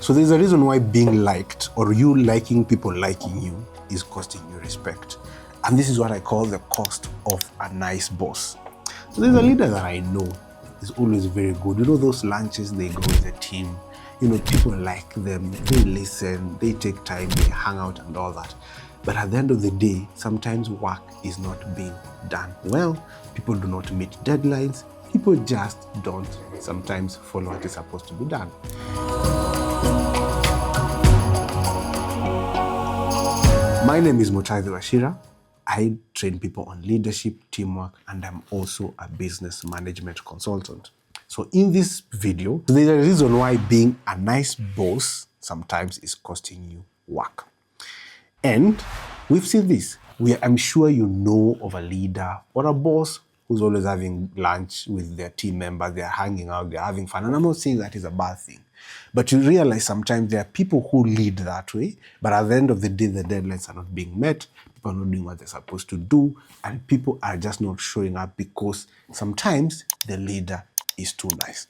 So there's a reason why being liked or you liking people liking you is costing you respect. And this is what I call the cost of a nice boss. So there's a leader that I know is always very good. You know, those lunches they go with the team, you know, people like them, they listen, they take time, they hang out and all that. But at the end of the day, sometimes work is not being done well. People do not meet deadlines. People just don't sometimes follow what is supposed to be done. My name is Mutahi Washira. I train people on leadership, teamwork, and I'm also a business management consultant. So in this video, there's a reason why being a nice boss sometimes is costing you work. And we've seen this. I'm sure you know of a leader or a boss who's always having lunch with their team members, they're hanging out, they're having fun. And I'm not saying that is a bad thing. But you realize sometimes there are people who lead that way, but at the end of the day, the deadlines are not being met, people are not doing what they're supposed to do, and people are just not showing up because sometimes the leader is too nice.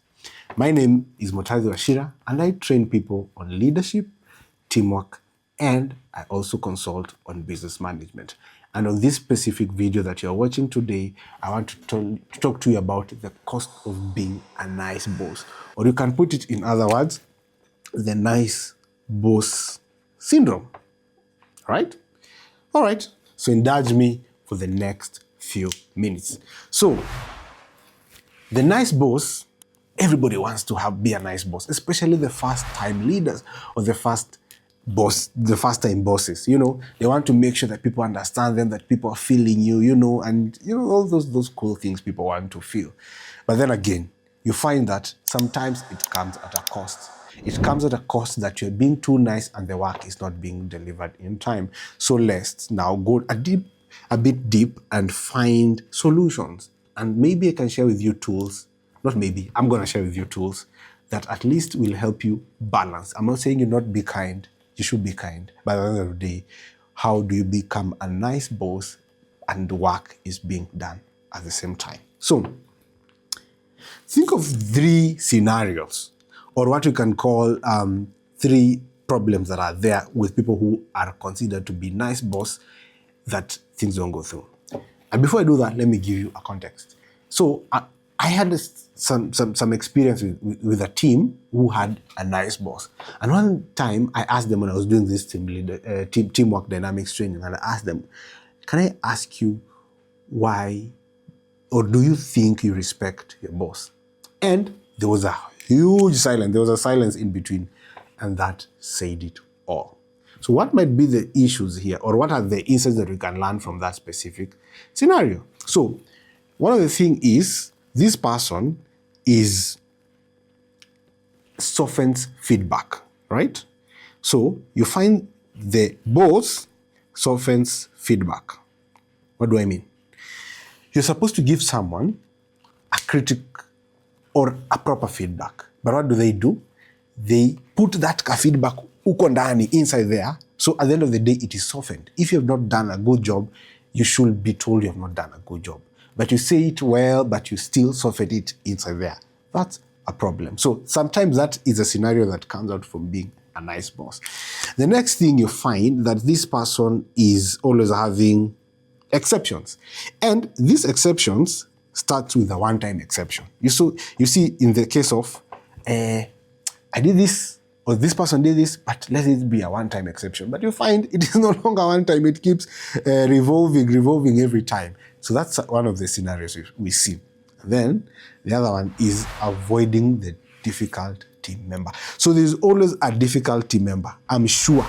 My name is Mutahi Washira, and I train people on leadership, teamwork, and I also consult on business management. And on this specific video that you're watching today, I want to talk to you about the cost of being a nice boss. Or you can put it in other words, the nice boss syndrome. Right? All right. So indulge me for the next few minutes. So, the nice boss, everybody wants to be a nice boss, especially the first-time leaders or the first-time bosses. You know, they want to make sure that people understand them, that people are feeling you, you know, and you know all those cool things people want to feel. But then again, you find that sometimes it comes at a cost. It comes at a cost that you're being too nice and the work is not being delivered in time. So let's now go a bit deep and find solutions. And maybe I can share with you tools. Not maybe, I'm going to share with you tools that at least will help you balance. I'm not saying you not be kind. You should be kind. But at the end of the day, how do you become a nice boss and the work is being done at the same time? So, think of 3 scenarios, or what you can call 3 problems that are there with people who are considered to be nice boss that things don't go through. And before I do that, let me give you a context. So, I had some experience with a team who had a nice boss. And one time I asked them when I was doing this teamwork dynamics training, and I asked them, can I ask you why, or do you think you respect your boss? And there was a huge silence. There was a silence in between, and that said it all. So what might be the issues here, or what are the insights that we can learn from that specific scenario? So one of the things is, this person softens feedback, right? So you find the boss softens feedback. What do I mean? You're supposed to give someone a critic or a proper feedback. But what do? They put that feedback uko ndani inside there. So at the end of the day, it is softened. If you have not done a good job, you should be told you have not done a good job. But you say it well, but you still soften it inside there. That's a problem. So sometimes that is a scenario that comes out from being a nice boss. The next thing you find that this person is always having exceptions. And these exceptions start with a one-time exception. You see in the case of, I did this, or this person did this, but let it be a one-time exception. But you find it is no longer one time, it keeps revolving every time. So that's one of the scenarios we see. Then the other one is avoiding the difficult team member. So there's always a difficult team member. I'm sure,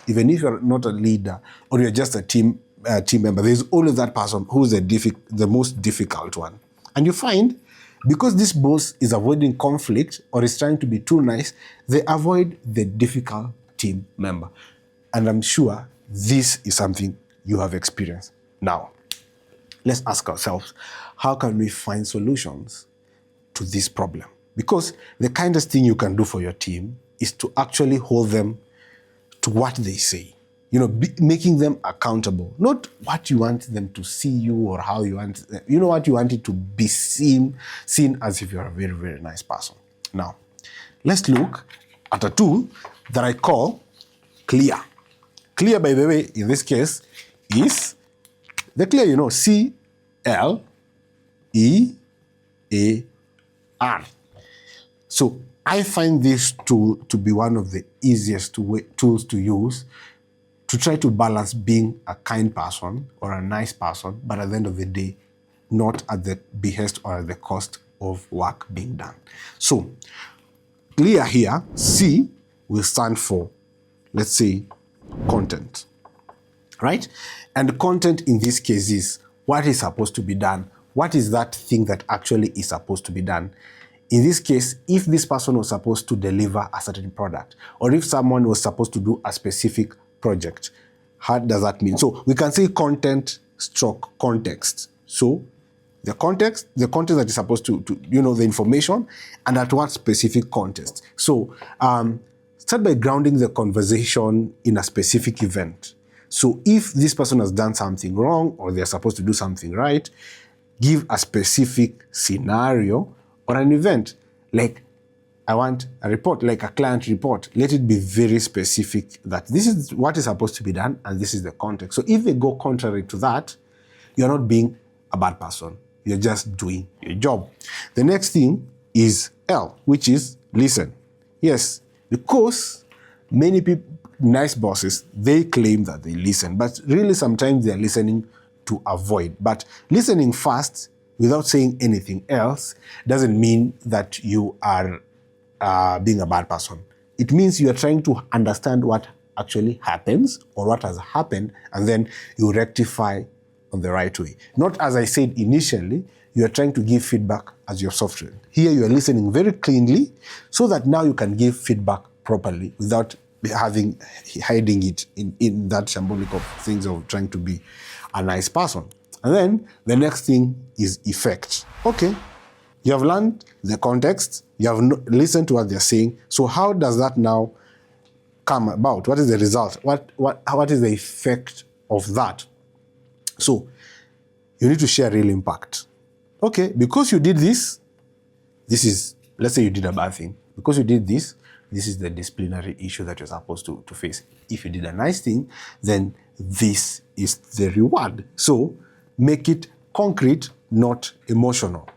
even if you're not a leader or you're just a team member, there's always that person who's the most difficult one. And you find, because this boss is avoiding conflict or is trying to be too nice, they avoid the difficult team member. And I'm sure this is something you have experienced. Now, let's ask ourselves, how can we find solutions to this problem? Because the kindest thing you can do for your team is to actually hold them to what they say. You know, making them accountable, not what you want them to see you or how you want, you know, what you want it to be seen as if you're a very, very nice person. Now, let's look at a tool that I call clear. Clear, by the way, in this case, is the clear, CLEAR. So I find this tool to be one of the easiest tools to use to try to balance being a kind person or a nice person, but at the end of the day, not at the behest or at the cost of work being done. So clear here, C will stand for, let's say, content, right? And content in this case is what is supposed to be done. What is that thing that actually is supposed to be done? In this case, if this person was supposed to deliver a certain product, or if someone was supposed to do a specific project, how does that mean? So we can say content stroke context. So the context that is supposed to the information, and at what specific context. So start by grounding the conversation in a specific event. So if this person has done something wrong or they're supposed to do something right, give a specific scenario or an event. Like, I want a report, like a client report. Let it be very specific that this is what is supposed to be done and this is the context. So if they go contrary to that, you're not being a bad person. You're just doing your job. The next thing is L, which is listen. Yes, because many people, nice bosses, they claim that they listen, but really sometimes they're listening to avoid. But listening fast without saying anything else doesn't mean that you are being a bad person. It means you are trying to understand what actually happens or what has happened, and then you rectify on the right way. Not, as I said initially, you are trying to give feedback as your software. Here you are listening very cleanly so that now you can give feedback properly without hiding it in that shambolic of things of trying to be a nice person. And then the next thing is effect. Okay, you have learned the context, you have listened to what they're saying. So how does that now come about? What is the result? What is the effect of that? So you need to share real impact. Okay, because you did this is, let's say you did a bad thing. Because you did this is the disciplinary issue that you're supposed to face. If you did a nice thing, then this is the reward. So make it concrete, not emotional.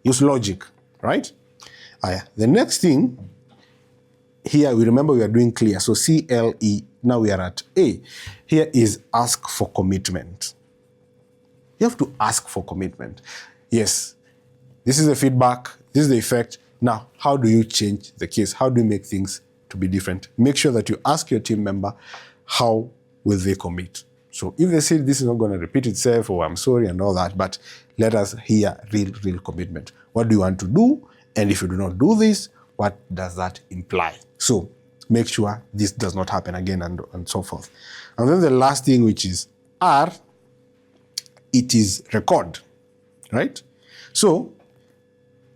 Use logic, right? The next thing, here we remember we are doing clear. So CLE, now we are at A. Here is ask for commitment. You have to ask for commitment. Yes, this is the feedback, this is the effect. Now, how do you change the case? How do you make things to be different? Make sure that you ask your team member, how will they commit? So if they say this is not going to repeat itself, or I'm sorry and all that, but let us hear real commitment. What do you want to do? And if you do not do this, what does that imply? So make sure this does not happen again, and so forth. And then the last thing, which is R, it is record, right? So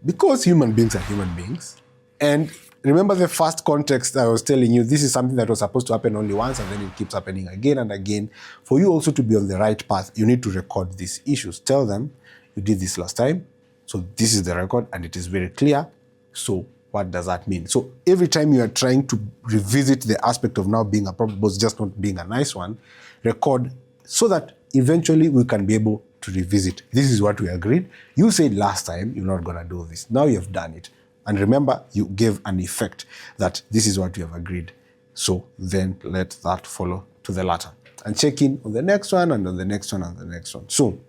because human beings are human beings, and remember the first context I was telling you, this is something that was supposed to happen only once and then it keeps happening again and again. For you also to be on the right path, you need to record these issues. Tell them, you did this last time, so this is the record and it is very clear. So what does that mean? So every time you are trying to revisit the aspect of now being a problem boss, just not being a nice one, record so that eventually we can be able to revisit. This is what we agreed. You said last time you're not going to do this. Now you've done it. And remember, you gave an effect that this is what you have agreed. So then let that follow to the latter. And check in on the next one and on the next one and the next one. So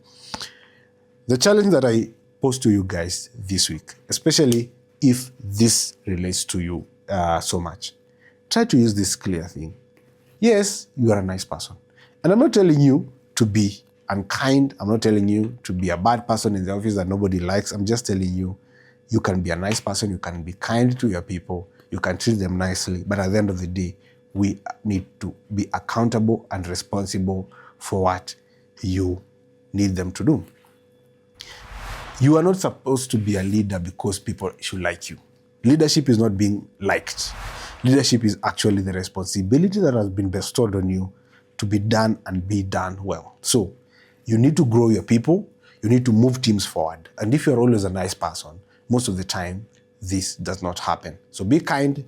the challenge that I pose to you guys this week, especially if this relates to you so much, try to use this clear thing. Yes, you are a nice person. And I'm not telling you to be unkind. I'm not telling you to be a bad person in the office that nobody likes. I'm just telling you, you can be a nice person. You can be kind to your people. You can treat them nicely. But at the end of the day, we need to be accountable and responsible for what you need them to do. You are not supposed to be a leader because people should like you. Leadership is not being liked. Leadership is actually the responsibility that has been bestowed on you to be done and be done well. So you need to grow your people. You need to move teams forward. And if you're always a nice person, most of the time, this does not happen. So be kind,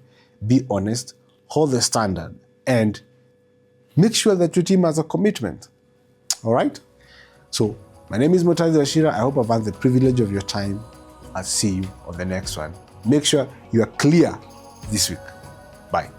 be honest, hold the standard, and make sure that your team has a commitment. All right? So, my name is Motazi Wachira. I hope I've had the privilege of your time. I'll see you on the next one. Make sure you are clear this week. Bye.